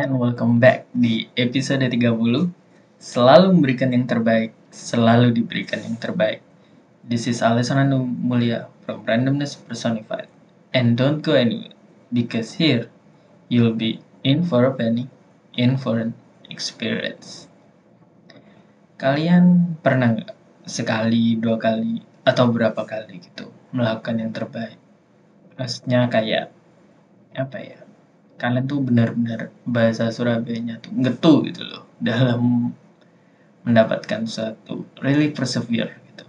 and welcome back di episode 30. Selalu memberikan yang terbaik, selalu diberikan yang terbaik. This is Alessandro Mulia from Randomness Personified. And don't go anywhere, because here you'll be in for a penny, in for an experience. Kalian pernah nggak sekali, dua kali, atau berapa kali gitu melakukan yang terbaik? Maksudnya kayak apa ya? Kalian tuh benar-benar bahasa Surabayanya tuh ngetu gitu loh dalam mendapatkan suatu really persevere gitu.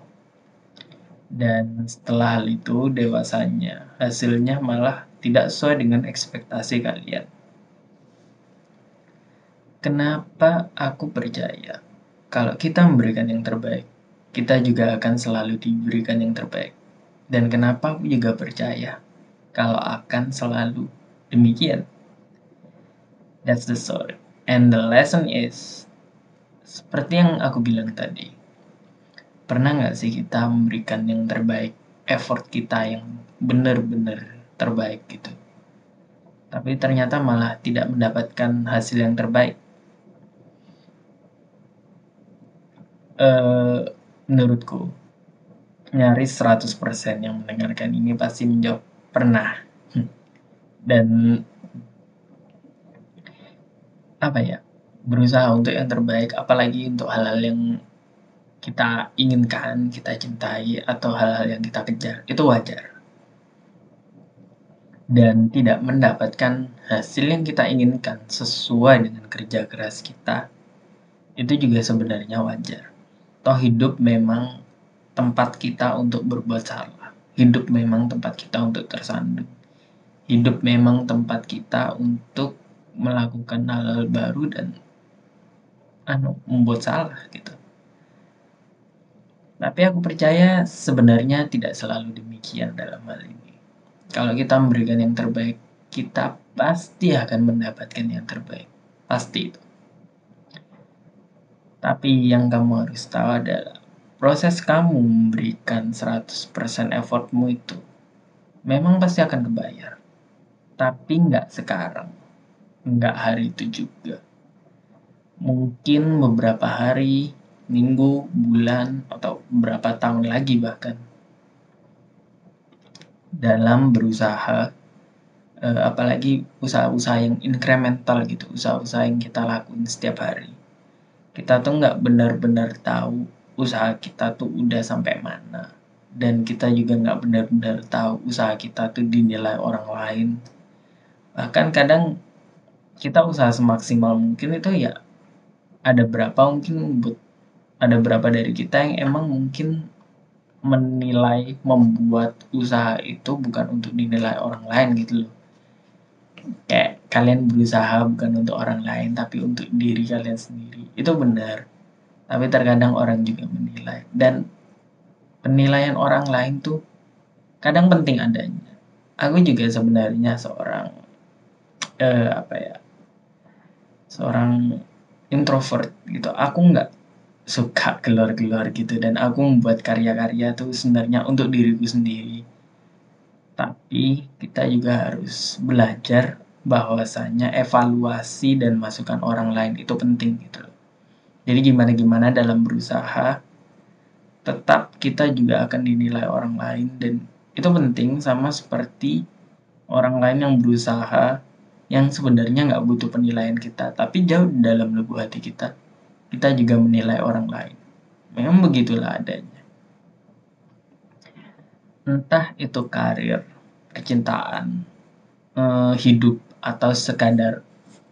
Dan setelah hal itu dewasanya hasilnya malah tidak sesuai dengan ekspektasi kalian. Kenapa aku percaya kalau kita memberikan yang terbaik, kita juga akan selalu diberikan yang terbaik. Dan kenapa aku juga percaya kalau akan selalu demikian. That's the story. And the lesson is, seperti yang aku bilang tadi, pernah nggak sih kita memberikan yang terbaik, effort kita yang benar-benar terbaik gitu. Tapi ternyata malah tidak mendapatkan hasil yang terbaik. Menurutku, nyaris 100% yang mendengarkan ini pasti menjawab pernah. Dan apa ya, berusaha untuk yang terbaik, apalagi untuk hal-hal yang kita inginkan, kita cintai, atau hal-hal yang kita kejar, itu wajar. Dan tidak mendapatkan hasil yang kita inginkan sesuai dengan kerja keras kita, itu juga sebenarnya wajar. Toh hidup memang tempat kita untuk berbuat salah. Hidup memang tempat kita untuk tersandung. Hidup memang tempat kita untuk melakukan hal-hal baru dan membuat salah gitu. Tapi aku percaya sebenarnya tidak selalu demikian dalam hal ini. Kalau kita memberikan yang terbaik, kita pasti akan mendapatkan yang terbaik. Pasti itu. Tapi yang kamu harus tahu adalah proses kamu memberikan 100% effortmu itu memang pasti akan kebayar. Tapi nggak sekarang. Nggak hari itu juga. Mungkin beberapa hari, minggu, bulan, atau beberapa tahun lagi bahkan. Dalam berusaha, apalagi usaha-usaha yang incremental gitu, usaha-usaha yang kita lakuin setiap hari. Kita tuh nggak benar-benar tahu usaha kita tuh udah sampai mana. Dan kita juga nggak benar-benar tahu usaha kita tuh dinilai orang lain. Bahkan kadang kita usaha semaksimal mungkin itu ya ada berapa dari kita yang emang mungkin menilai membuat usaha itu bukan untuk dinilai orang lain gitu loh. Kayak kalian berusaha bukan untuk orang lain tapi untuk diri kalian sendiri. Itu benar. Tapi terkadang orang juga menilai. Dan penilaian orang lain tuh kadang penting adanya. Aku juga sebenarnya seorang seorang introvert gitu. Aku nggak suka keluar-keluar gitu dan aku membuat karya-karya tuh sebenarnya untuk diriku sendiri. Tapi kita juga harus belajar bahwasanya evaluasi dan masukan orang lain itu penting gitu loh. Jadi gimana-gimana dalam berusaha tetap kita juga akan dinilai orang lain dan itu penting sama seperti orang lain yang berusaha yang sebenarnya nggak butuh penilaian kita tapi jauh dalam lubuk hati kita juga menilai orang lain. Memang begitulah adanya. Entah itu karir, kecintaan, hidup, atau sekadar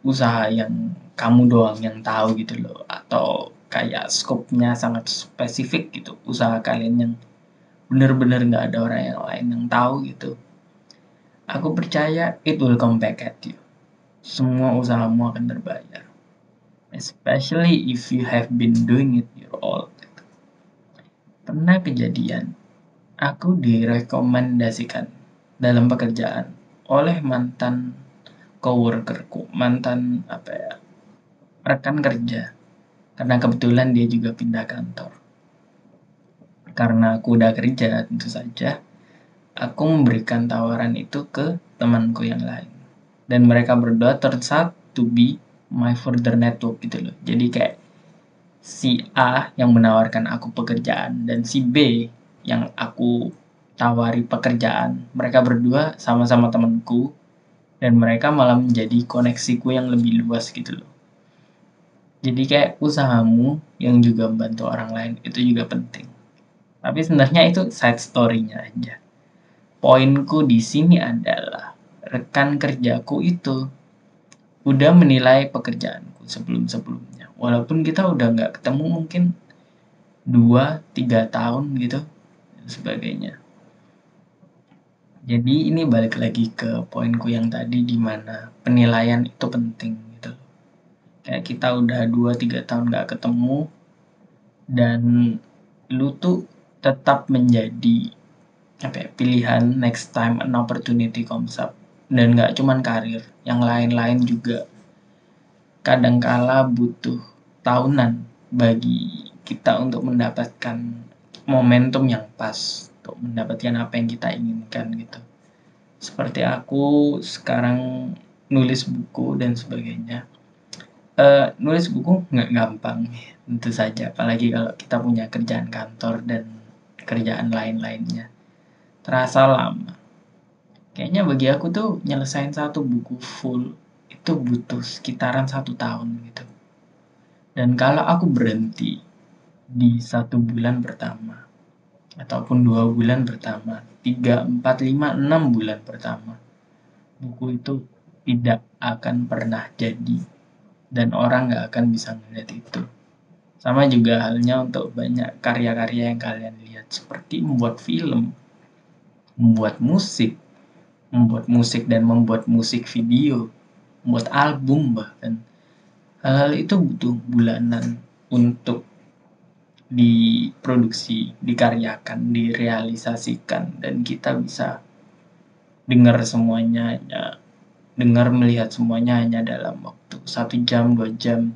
usaha yang kamu doang yang tahu gitu loh. Atau kayak skopnya sangat spesifik gitu. Usaha kalian yang benar-benar nggak ada orang yang lain yang tahu gitu. Aku percaya it will come back at you. Semua usahamu akan terbayar. Especially if you have been doing it your all. Pernah kejadian, aku direkomendasikan dalam pekerjaan oleh mantan coworkerku, mantan rekan kerja. Karena kebetulan dia juga pindah kantor. Karena aku udah kerja, tentu saja aku memberikan tawaran itu ke temanku yang lain. Dan mereka berdua turns out to be my further network gitu loh. Jadi kayak si A yang menawarkan aku pekerjaan dan si B yang aku tawari pekerjaan, mereka berdua sama-sama temanku dan mereka malah menjadi koneksiku yang lebih luas gitu loh. Jadi kayak usahamu yang juga membantu orang lain itu juga penting. Tapi sebenarnya itu side story-nya aja. Poinku di sini adalah rekan kerjaku itu udah menilai pekerjaanku sebelum-sebelumnya. Walaupun kita udah nggak ketemu mungkin 2-3 tahun gitu dan sebagainya. Jadi ini balik lagi ke poinku yang tadi di mana penilaian itu penting gitu. Kayak kita udah 2-3 tahun nggak ketemu dan lu tuh tetap menjadi pilihan next time an opportunity comes up. Dan nggak cuman karir, yang lain-lain juga kadangkala butuh tahunan bagi kita untuk mendapatkan momentum yang pas untuk mendapatkan apa yang kita inginkan gitu. Seperti aku sekarang nulis buku dan sebagainya. Nulis buku nggak gampang, tentu saja. Apalagi kalau kita punya kerjaan kantor dan kerjaan lain-lainnya. Terasa lama. Kayaknya bagi aku tuh nyelesain satu buku full itu butuh sekitaran 1 tahun gitu. Dan kalau aku berhenti di 1 bulan pertama, ataupun 2 bulan pertama, 3, 4, 5, 6 bulan pertama, buku itu tidak akan pernah jadi dan orang gak akan bisa melihat itu. Sama juga halnya untuk banyak karya-karya yang kalian lihat, seperti membuat film, membuat musik dan membuat musik video, membuat album bahkan. Hal-hal itu butuh bulanan untuk diproduksi, dikaryakan, direalisasikan, dan kita bisa dengar semuanya melihat semuanya hanya dalam waktu 1 jam 2 jam.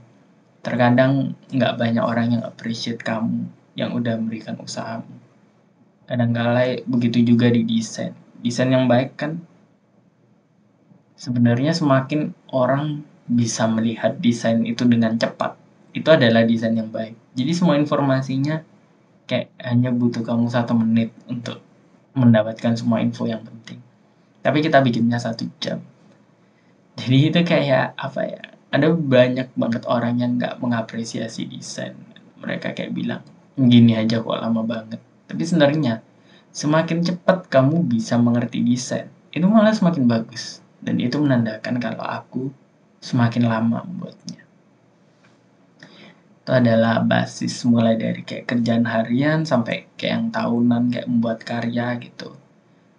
Terkadang nggak banyak orang yang appreciate kamu yang udah memberikan usahamu. Kadang-kala begitu juga di desain yang baik kan sebenarnya semakin orang bisa melihat desain itu dengan cepat, itu adalah desain yang baik. Jadi semua informasinya kayak hanya butuh kamu 1 menit untuk mendapatkan semua info yang penting. Tapi kita bikinnya 1 jam. Jadi itu kayak apa ya? Ada banyak banget orang yang nggak mengapresiasi desain. Mereka kayak bilang, gini aja kok lama banget. Tapi sebenarnya semakin cepat kamu bisa mengerti desain, itu malah semakin bagus. Dan itu menandakan kalau aku semakin lama membuatnya. Itu adalah basis mulai dari kayak kerjaan harian sampai kayak yang tahunan kayak membuat karya gitu.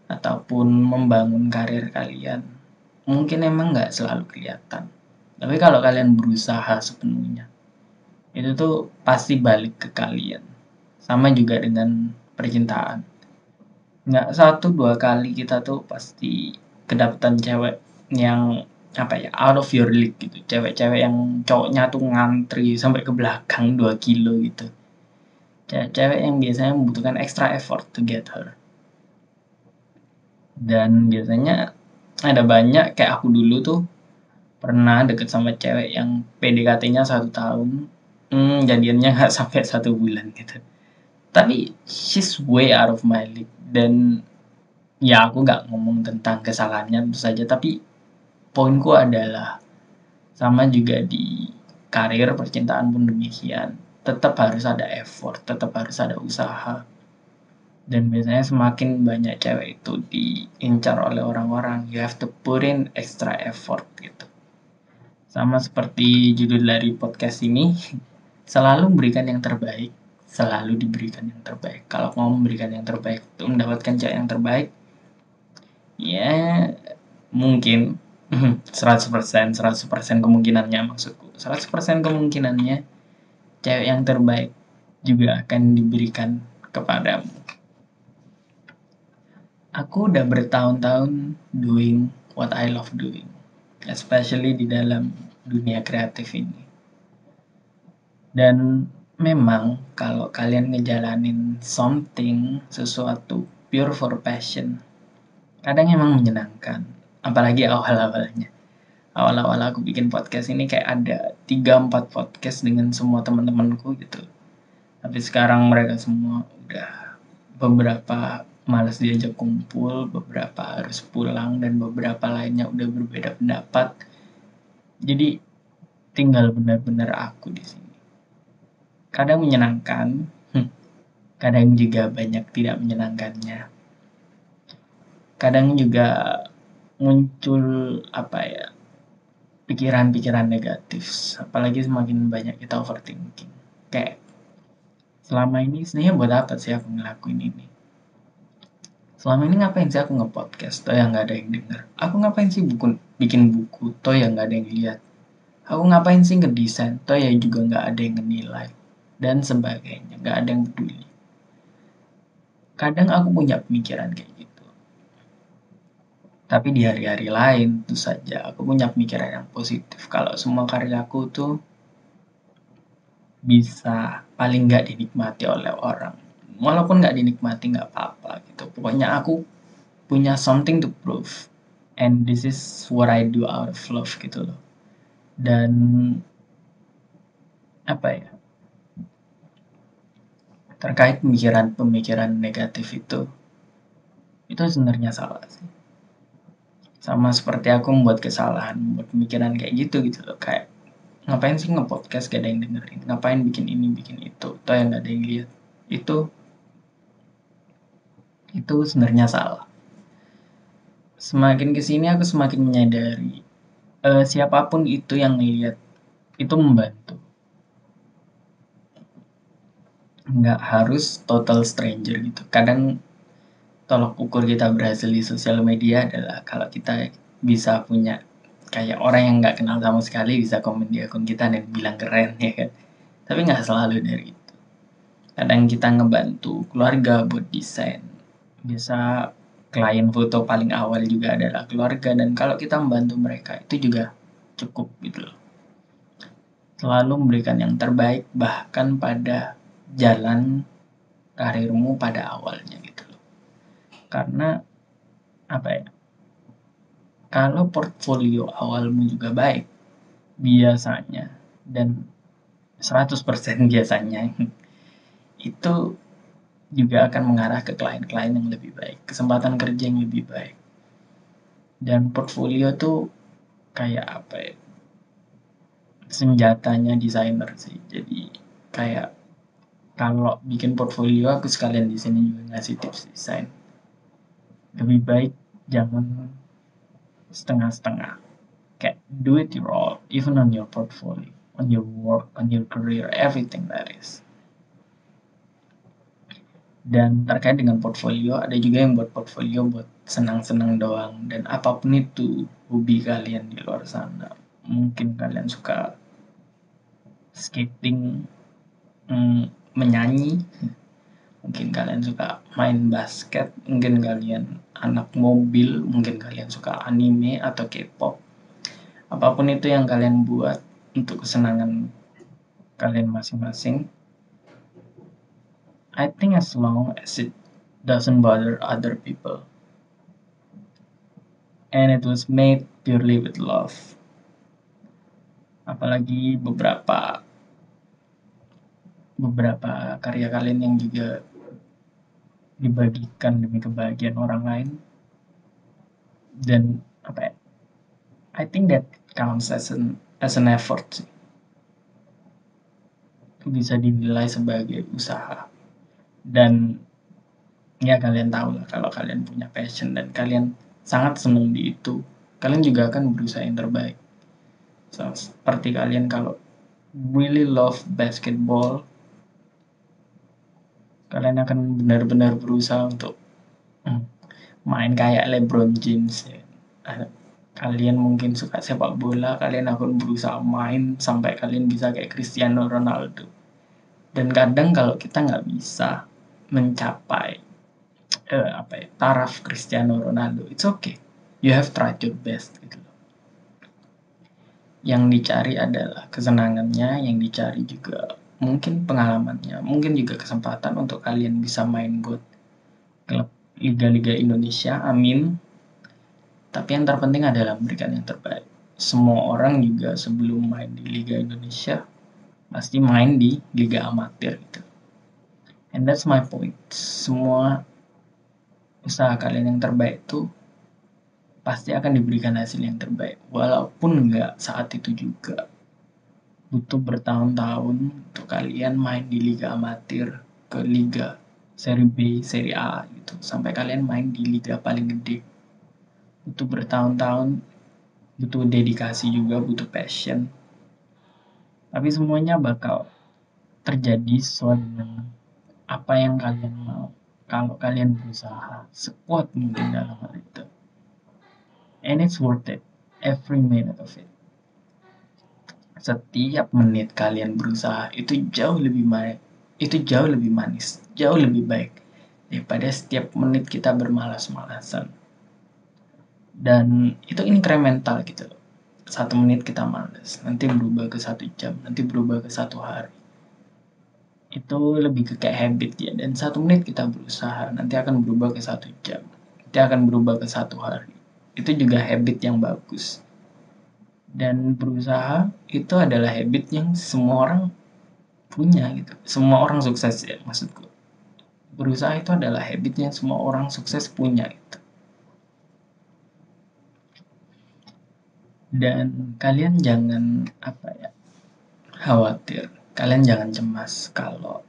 Ataupun membangun karir kalian. Mungkin emang nggak selalu kelihatan. Tapi kalau kalian berusaha sepenuhnya, itu tuh pasti balik ke kalian. Sama juga dengan percintaan. Nggak 1-2 kali kita tuh pasti kedapatan cewek yang out of your league gitu. Cewek-cewek yang cowoknya tuh ngantri sampai ke belakang 2 kilo gitu. Cewek yang biasanya membutuhkan extra effort to get her. Dan biasanya ada banyak kayak aku dulu tuh pernah deket sama cewek yang PDKT-nya 1 tahun, jadiannya nggak sampai 1 bulan gitu. Tapi she's way out of my league dan ya aku nggak ngomong tentang kesalahannya tentu saja, tapi poinku adalah sama juga di karir percintaan pun demikian. Tetap harus ada effort, tetap harus ada usaha. Dan biasanya semakin banyak cewek itu diincar oleh orang-orang, you have to put in extra effort gitu. Sama seperti judul dari podcast ini, selalu memberikan yang terbaik, selalu diberikan yang terbaik. Kalau mau memberikan yang terbaik untuk mendapatkan cewek yang terbaik, ya mungkin 100% kemungkinannya, maksudku 100% kemungkinannya cewek yang terbaik juga akan diberikan kepadamu. Aku udah bertahun-tahun doing what I love doing, especially di dalam dunia kreatif ini. Dan memang kalau kalian ngejalanin something, sesuatu pure for passion, kadang emang menyenangkan, apalagi awal-awalnya. Awal-awal aku bikin podcast ini kayak ada 3-4 podcast dengan semua teman-temanku gitu. Tapi sekarang mereka semua udah, beberapa malas diajak kumpul, beberapa harus pulang, dan beberapa lainnya udah berbeda pendapat. Jadi tinggal benar-benar aku di sini. Kadang menyenangkan, kadang juga banyak tidak menyenangkannya. Kadang juga muncul pikiran-pikiran negatif, apalagi semakin banyak kita overthinking. Kayak selama ini sebenarnya buat apa sih aku ngelakuin ini? Selama ini ngapain sih aku nge-podcast toh yang nggak ada yang denger? Aku ngapain sih bikin buku toh yang nggak ada yang lihat? Aku ngapain sih ngedesain toh ya juga nggak ada yang nilai dan sebagainya, nggak ada yang peduli. Kadang aku punya pemikiran kayak gitu. Tapi di hari-hari lain tentu saja aku punya pemikiran yang positif kalau semua karyaku tuh bisa paling nggak dinikmati oleh orang. Walaupun nggak dinikmati nggak apa-apa gitu. Pokoknya aku punya something to prove. And this is what I do out of love gitu loh. Dan apa ya, terkait pemikiran-pemikiran negatif itu sebenarnya salah sih. Sama seperti aku membuat kesalahan, membuat pemikiran kayak gitu gitu loh. Kayak ngapain sih nge-podcast gak ada yang dengerin, ngapain bikin ini bikin itu toh yang gak ada yang lihat. Itu sebenarnya salah. Semakin kesini aku semakin menyadari siapapun itu yang lihat itu membantu, nggak harus total stranger gitu. Kadang tolok ukur kita berhasil di sosial media adalah kalau kita bisa punya kayak orang yang nggak kenal sama sekali bisa komen di akun kita dan bilang keren, ya kan. Tapi nggak selalu dari itu. Kadang kita ngebantu keluarga buat desain, bisa klien foto paling awal juga adalah keluarga, dan kalau kita membantu mereka itu juga cukup gitu loh. Selalu memberikan yang terbaik bahkan pada jalan karirmu pada awalnya gitu loh. Karena apa ya, kalau portfolio awalmu juga baik biasanya, dan 100% biasanya itu juga akan mengarah ke klien-klien yang lebih baik, kesempatan kerja yang lebih baik. Dan portfolio tuh kayak apa ya, senjatanya desainer sih. Jadi kayak kalau bikin portfolio, aku sekalian di sini juga ngasih tips desain. Lebih baik jangan setengah-setengah. Kayak do it your all, even on your portfolio, on your work, on your career, everything that is. Dan terkait dengan portfolio, ada juga yang buat portfolio buat senang-senang doang. Dan apapun itu hobi kalian di luar sana, mungkin kalian suka skating, menyanyi, mungkin kalian suka main basket, mungkin kalian anak mobil, mungkin kalian suka anime atau K-pop. Apapun itu yang kalian buat untuk kesenangan kalian masing-masing, I think as long as it doesn't bother other people and it was made purely with love. Apalagi beberapa karya kalian yang juga dibagikan demi kebahagiaan orang lain, dan apa ya, I think that counts as an effort. Itu bisa dinilai sebagai usaha. Dan ya kalian tahu lah, kalau kalian punya passion dan kalian sangat senang di itu, kalian juga akan berusaha yang terbaik. So, seperti kalian kalau really love basketball, kalian akan benar-benar berusaha untuk main kayak LeBron James ya. Kalian mungkin suka sepak bola, kalian akan berusaha main sampai kalian bisa kayak Cristiano Ronaldo. Dan kadang kalau kita nggak bisa mencapai taraf Cristiano Ronaldo, it's okay, you have tried your best gitu loh. Yang dicari adalah kesenangannya, yang dicari juga mungkin pengalamannya, mungkin juga kesempatan untuk kalian bisa main buat klub liga-liga Indonesia, amin. Tapi yang terpenting adalah memberikan yang terbaik. semua orang juga sebelum main di Liga Indonesia pasti main di Liga Amatir gitu. And that's my point. Semua usaha kalian yang terbaik itu pasti akan diberikan hasil yang terbaik. Walaupun nggak saat itu juga. Butuh bertahun-tahun untuk kalian main di Liga Amatir ke Liga Seri B, Seri A gitu. Sampai kalian main di Liga paling gede. Butuh bertahun-tahun, butuh dedikasi juga, butuh passion. Tapi semuanya bakal terjadi sesuai dengan apa yang kalian mau. Kalau kalian berusaha sekuat mungkin dalam hal itu. And it's worth it. Every minute of it. Setiap menit kalian berusaha itu jauh lebih baik. Itu jauh lebih manis. Jauh lebih baik. Daripada setiap menit kita bermalas-malasan. Dan itu incremental gitu. 1 menit kita malas. Nanti berubah ke 1 jam. Nanti berubah ke 1 hari. Itu lebih ke kayak habit ya. Dan 1 menit kita berusaha. Nanti akan berubah ke 1 jam. Nanti akan berubah ke 1 hari. Itu juga habit yang bagus. Dan berusaha itu adalah habit yang semua orang punya gitu. Semua orang sukses ya maksudku. Berusaha itu adalah habit yang semua orang sukses punya gitu. Dan kalian jangan khawatir. Kalian jangan cemas kalau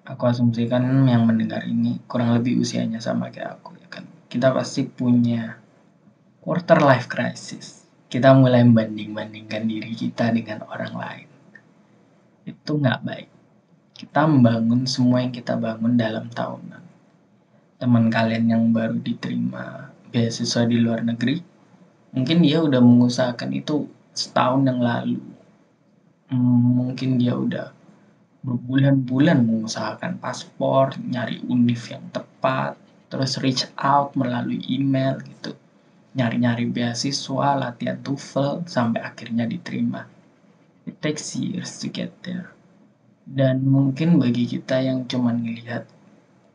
aku asumsikan yang mendengar ini kurang lebih usianya sama kayak aku ya kan. Kita pasti punya quarter life crisis. Kita mulai membanding-bandingkan diri kita dengan orang lain. Itu nggak baik. Kita membangun semua yang kita bangun dalam tahunan. Teman kalian yang baru diterima beasiswa di luar negeri, mungkin dia udah mengusahakan itu setahun yang lalu. Mungkin dia udah berbulan-bulan mengusahakan paspor, nyari univ yang tepat, terus reach out melalui email gitu. Nyari-nyari beasiswa, latihan TOEFL, sampai akhirnya diterima. It takes years to get there. Dan mungkin bagi kita yang cuman ngelihat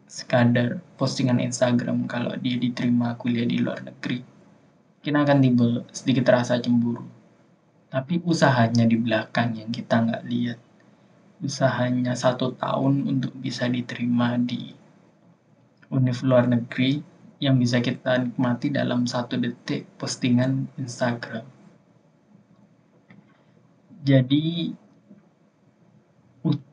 sekadar postingan Instagram kalau dia diterima kuliah di luar negeri, kita akan timbul sedikit rasa cemburu. Tapi usahanya di belakang yang kita nggak lihat. Usahanya 1 tahun untuk bisa diterima di univ luar negeri yang bisa kita nikmati dalam 1 detik postingan Instagram. Jadi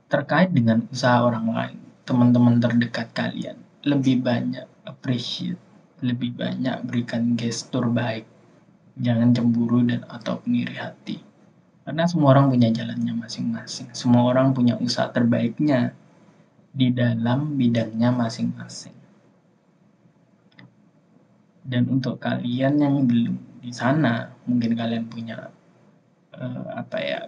terkait dengan usaha orang lain, teman-teman terdekat kalian lebih banyak appreciate, lebih banyak berikan gestur baik. Jangan cemburu dan atau iri hati. Karena semua orang punya jalannya masing-masing. Semua orang punya usaha terbaiknya di dalam bidangnya masing-masing. Dan untuk kalian yang belum di sana, mungkin kalian punya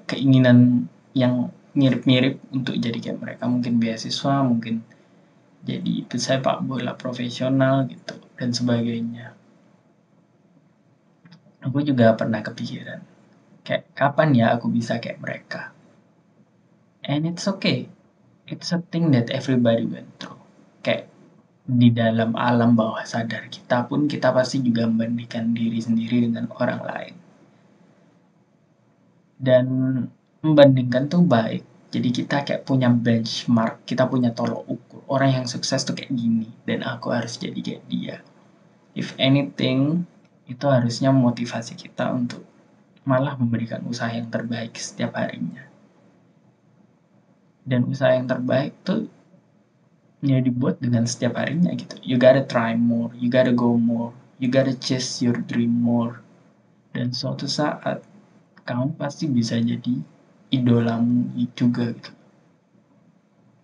keinginan yang mirip-mirip untuk jadi kayak mereka, mungkin beasiswa, mungkin jadi pesepak bola profesional gitu dan sebagainya. Aku juga pernah kepikiran kayak kapan ya aku bisa kayak mereka. And it's okay. It's a thing that everybody went through. Kayak di dalam alam bawah sadar kita pun kita pasti juga membandingkan diri sendiri dengan orang lain. Dan membandingkan tuh baik. Jadi kita kayak punya benchmark, kita punya tolok ukur. Orang yang sukses tuh kayak gini dan aku harus jadi kayak dia. If anything, itu harusnya motivasi kita untuk malah memberikan usaha yang terbaik setiap harinya. Dan usaha yang terbaik tuh ya dibuat dengan setiap harinya gitu. You gotta try more, you gotta go more, you gotta chase your dream more. Dan suatu saat kamu pasti bisa jadi idolamu juga gitu.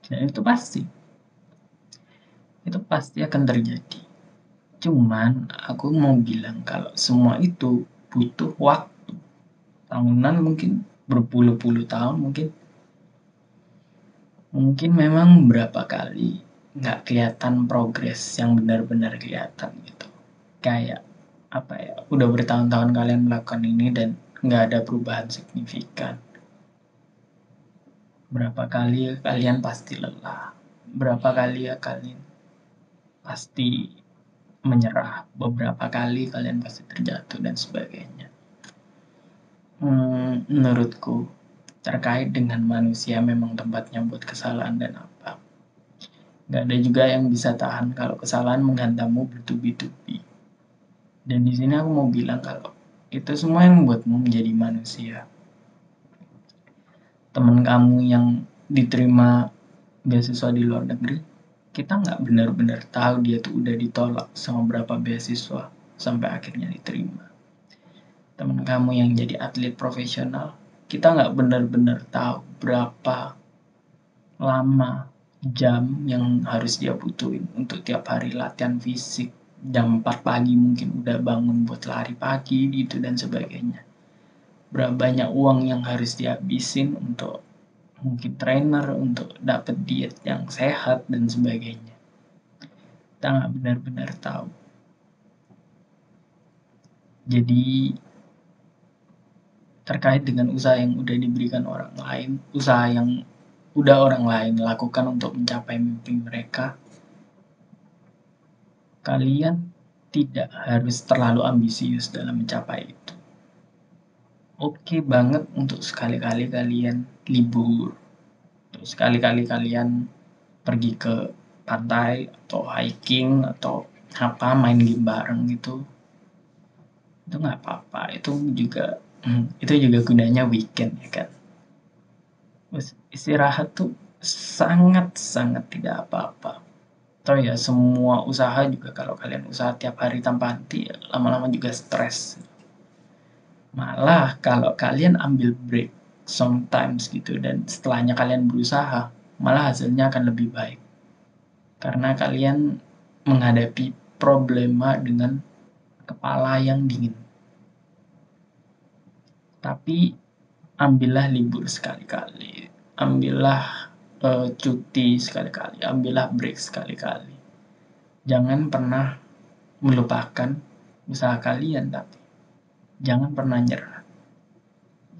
Dan itu pasti akan terjadi. Cuman aku mau bilang kalau semua itu butuh waktu. Tahunan mungkin, berpuluh-puluh tahun mungkin. Mungkin memang berapa kali nggak kelihatan progres yang benar-benar kelihatan gitu. Kayak udah bertahun-tahun kalian melakukan ini dan nggak ada perubahan signifikan. Berapa kali kalian pasti lelah. Berapa kali ya kalian pasti menyerah, beberapa kali kalian pasti terjatuh dan sebagainya. Menurutku terkait dengan manusia memang tempatnya buat kesalahan dan apa. Gak ada juga yang bisa tahan kalau kesalahan menghantammu bertubi-tubi. Dan di sini aku mau bilang kalau itu semua yang membuatmu menjadi manusia. Teman kamu yang diterima beasiswa di luar negeri, kita nggak benar-benar tahu dia tuh udah ditolak sama berapa beasiswa sampai akhirnya diterima. Teman kamu yang jadi atlet profesional, kita nggak benar-benar tahu berapa lama jam yang harus dia butuhin untuk tiap hari latihan fisik. Jam 4 pagi mungkin udah bangun buat lari pagi gitu dan sebagainya. Berapa banyak uang yang harus dihabisin untuk mungkin trainer, untuk dapet diet yang sehat dan sebagainya. Kita nggak benar-benar tahu. Jadi terkait dengan usaha yang udah diberikan orang lain, usaha yang udah orang lain lakukan untuk mencapai mimpi mereka, kalian tidak harus terlalu ambisius dalam mencapai itu. Oke banget untuk sekali-kali kalian libur, terus sekali-kali kalian pergi ke pantai atau hiking atau apa main game bareng gitu, itu nggak apa-apa. Itu juga gunanya weekend ya kan. Istirahat tuh sangat-sangat tidak apa-apa. Atau ya semua usaha juga kalau kalian usaha tiap hari tanpa henti, lama-lama juga stres. Malah kalau kalian ambil break sometimes gitu dan setelahnya kalian berusaha, malah hasilnya akan lebih baik. Karena kalian menghadapi problema dengan kepala yang dingin. Tapi ambillah libur sekali-kali, ambillah cuti sekali-kali, ambillah break sekali-kali. Jangan pernah melupakan usaha kalian, tapi jangan pernah nyerah.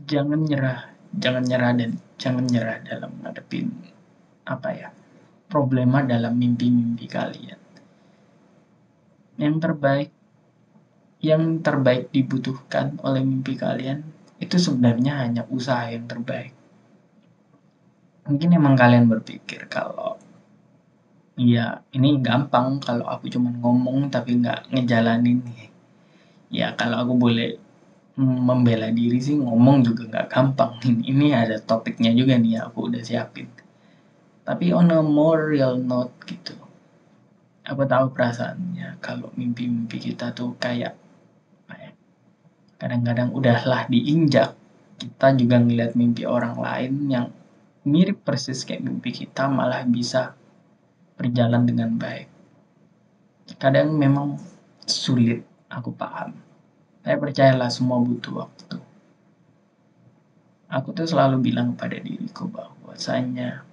Jangan nyerah dan jangan nyerah dalam ngadepin problema dalam mimpi-mimpi kalian. Yang terbaik dibutuhkan oleh mimpi kalian itu sebenarnya hanya usaha yang terbaik. Mungkin emang kalian berpikir kalau ya ini gampang kalau aku cuma ngomong tapi nggak ngejalanin. Ya kalau aku boleh membela diri sih ngomong juga nggak gampang. Ini ada topiknya juga nih aku udah siapin. Tapi on a more real note gitu. Aku tahu perasaannya kalau mimpi-mimpi kita tuh kayak kadang-kadang udahlah diinjak. Kita juga ngeliat mimpi orang lain yang mirip persis kayak mimpi kita malah bisa berjalan dengan baik. Kadang memang sulit, aku paham. Saya percayalah semua butuh waktu. Aku tuh selalu bilang pada diriku bahwasanya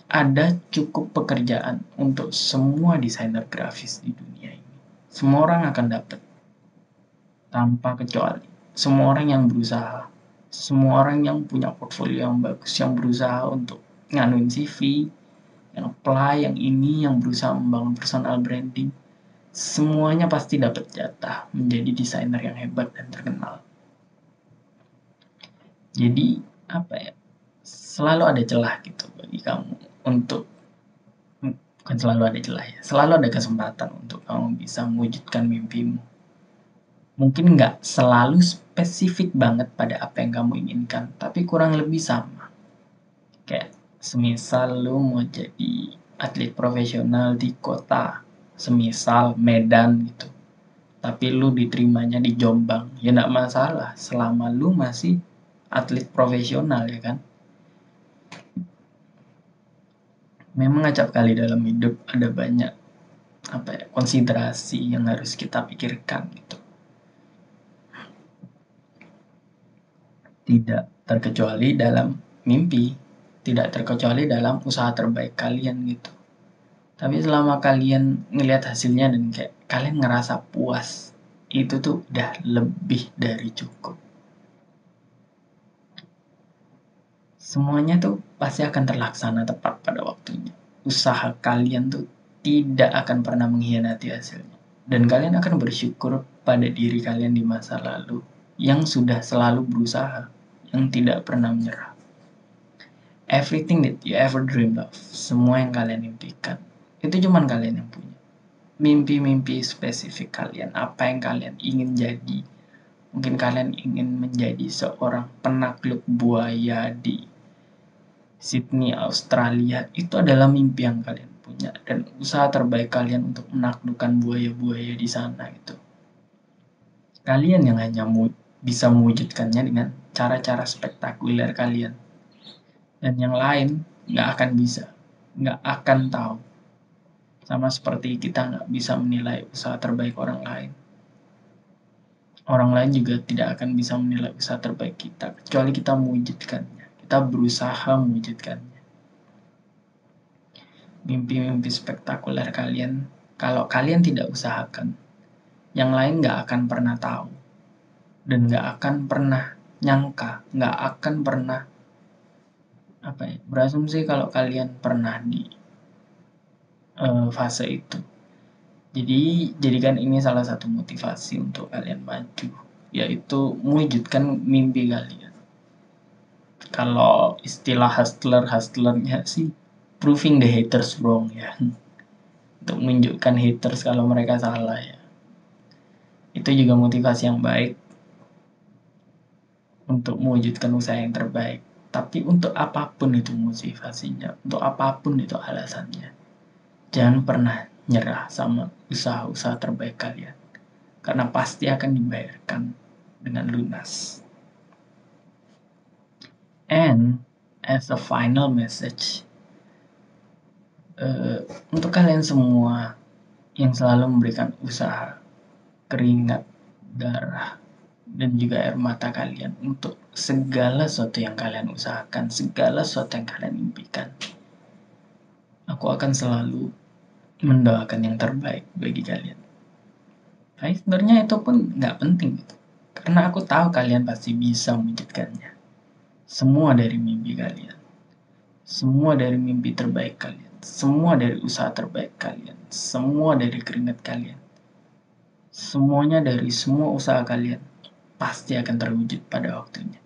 ada cukup pekerjaan untuk semua desainer grafis di dunia ini. Semua orang akan dapat tanpa kecuali. Semua orang yang berusaha, semua orang yang punya portfolio yang bagus, yang berusaha untuk nganuin CV, yang apply, yang ini, yang berusaha membangun personal branding, semuanya pasti dapat jatah menjadi desainer yang hebat dan terkenal. Jadi selalu ada celah gitu bagi kamu untuk bukan selalu ada celah ya, selalu ada kesempatan untuk kamu bisa mewujudkan mimpimu. Mungkin nggak selalu spesifik banget pada apa yang kamu inginkan, tapi kurang lebih sama. Kayak semisal lu mau jadi atlet profesional di kota, semisal Medan gitu, tapi lu diterimanya di Jombang, ya nggak masalah selama lu masih atlet profesional ya kan. Memang acap kali dalam hidup ada banyak konsiderasi yang harus kita pikirkan gitu. Tidak terkecuali dalam mimpi, tidak terkecuali dalam usaha terbaik kalian gitu. Tapi selama kalian ngelihat hasilnya dan kayak kalian ngerasa puas, itu tuh udah lebih dari cukup. Semuanya tuh pasti akan terlaksana tepat pada waktunya. Usaha kalian tuh tidak akan pernah mengkhianati hasilnya. Dan kalian akan bersyukur pada diri kalian di masa lalu yang sudah selalu berusaha, yang tidak pernah menyerah. Everything that you ever dreamed of, semua yang kalian impikan, itu cuma kalian yang punya. Mimpi-mimpi spesifik kalian, apa yang kalian ingin jadi. Mungkin kalian ingin menjadi seorang penakluk buaya di Sydney, Australia. Itu adalah mimpi yang kalian punya dan usaha terbaik kalian untuk menaklukkan buaya-buaya di sana itu. Kalian yang hanya bisa mewujudkannya dengan cara-cara spektakuler kalian. Dan yang lain nggak akan bisa, nggak akan tahu. Sama seperti kita nggak bisa menilai usaha terbaik orang lain. Orang lain juga tidak akan bisa menilai usaha terbaik kita, kecuali kita mewujudkannya. Kita berusaha mewujudkannya. Mimpi-mimpi spektakuler kalian, kalau kalian tidak usahakan, yang lain nggak akan pernah tahu. Dan nggak akan pernah nyangka, nggak akan pernah berasumsi kalau kalian pernah di fase itu. Jadi jadikan ini salah satu motivasi untuk kalian maju, yaitu mewujudkan mimpi kalian. Kalau istilah hustlernya sih proving the haters wrong ya, untuk menunjukkan haters kalau mereka salah ya. Itu juga motivasi yang baik untuk mewujudkan usaha yang terbaik. Tapi untuk apapun itu motivasinya, untuk apapun itu alasannya, jangan pernah nyerah sama usaha-usaha terbaik kalian. Karena pasti akan dibayarkan dengan lunas. And as a final message, untuk kalian semua yang selalu memberikan usaha, keringat, darah, dan juga air mata kalian untuk segala sesuatu yang kalian usahakan, segala sesuatu yang kalian impikan. Aku akan selalu mendoakan yang terbaik bagi kalian. Tapi sebenarnya itu pun nggak penting gitu. Karena aku tahu kalian pasti bisa mewujudkannya. Semua dari mimpi kalian. Semua dari mimpi terbaik kalian. Semua dari usaha terbaik kalian. Semua dari keringat kalian. Semuanya dari semua usaha kalian pasti akan terwujud pada waktunya.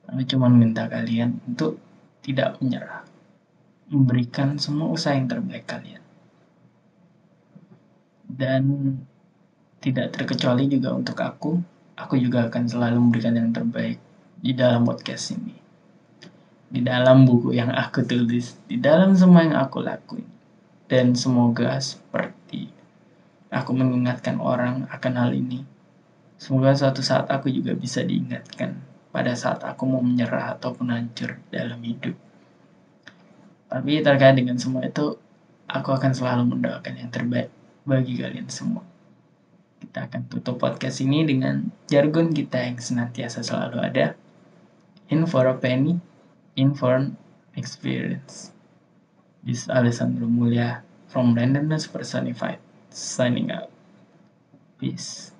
Aku cuma minta kalian untuk tidak menyerah. Memberikan semua usaha yang terbaik kalian. Dan tidak terkecuali juga untuk aku juga akan selalu memberikan yang terbaik di dalam podcast ini. Di dalam buku yang aku tulis, di dalam semua yang aku lakuin. Dan semoga seperti aku mengingatkan orang akan hal ini, semoga suatu saat aku juga bisa diingatkan pada saat aku mau menyerah ataupun hancur dalam hidup. Tapi terkait dengan semua itu, aku akan selalu mendoakan yang terbaik bagi kalian semua. Kita akan tutup podcast ini dengan jargon kita yang senantiasa selalu ada. In for a penny, in for an experience. This is Alessandro Mulya from Randomness Personified, signing out. Peace.